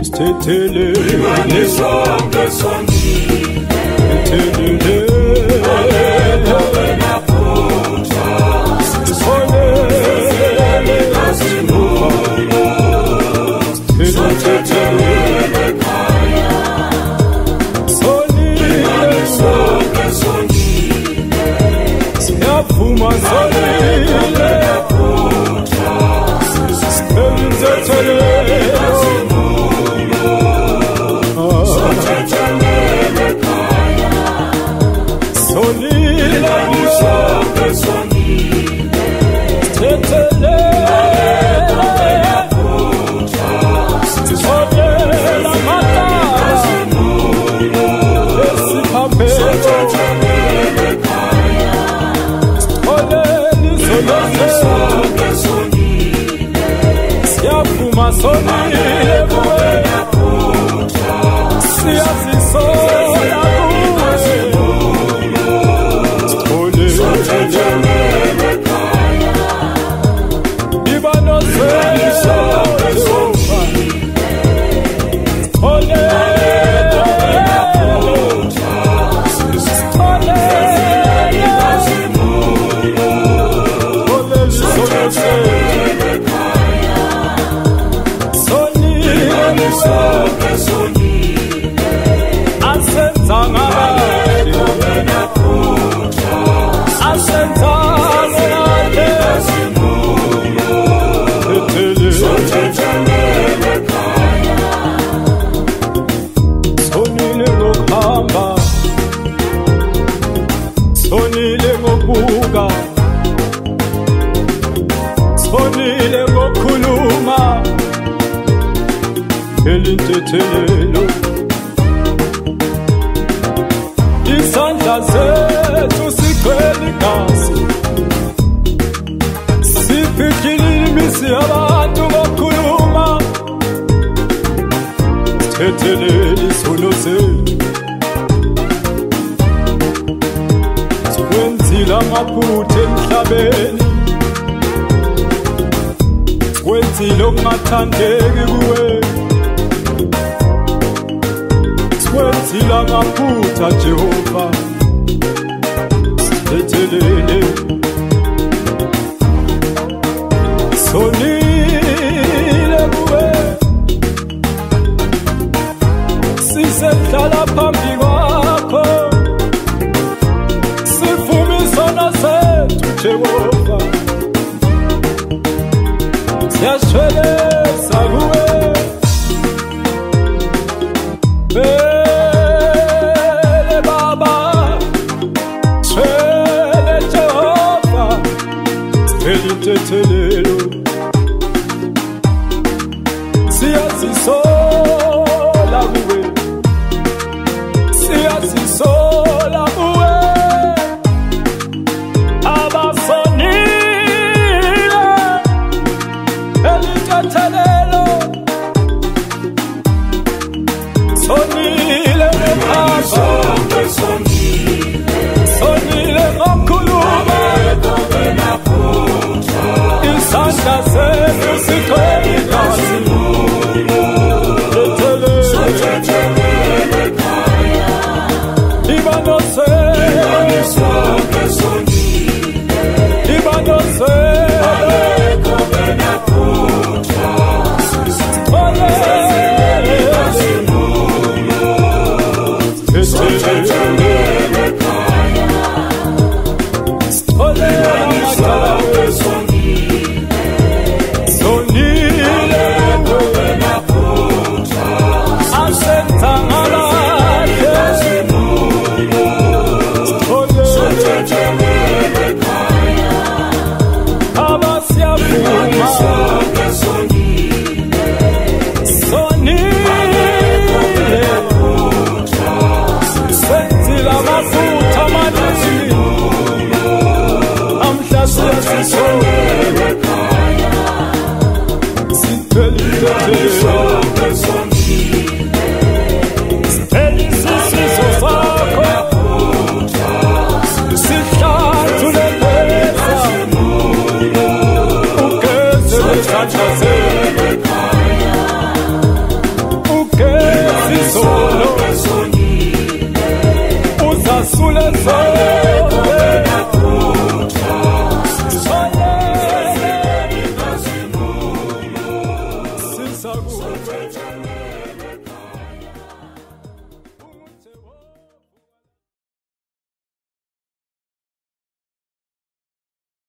Sithethele imani sonke sonile sithethele Alekho wena phutha sithethele Asimulo Sithethele ekhaya Imani sonke sonile Siyavuma sonile phutha sithethele Sonile kuwe siyazisola kuwe Sithethele ibano sonke sonile asenza ngabani wena phutha asenza ngabani Sithethele ekhaya sonile ngokuhamba sonile ngokubuka sonile ngokukhuluma elinthethelelo isandla sethu sigcwele igazi siphikile imisi yabantu ngokukhuluma sithethelele isono sethu sikwenzile amaphutha emhlabeni sikwenzile okungathandeki kuwe sikwenzile amaphutha Jehova sithethelele sonile kuwe sisehlala phambi kwakho sivuma isono sethu Jehova siyashweleza kuwe Shwele Baba Shwele Jehova elinthethelelo siyazisola kuwe siyazisola kuwe abasonile elinthethelelo sonile sonke sonile sonile ngokukhuluma wena phutha isandla sethu sigcwele igazi Sithethele ekhaya ibano sonke sonile sethu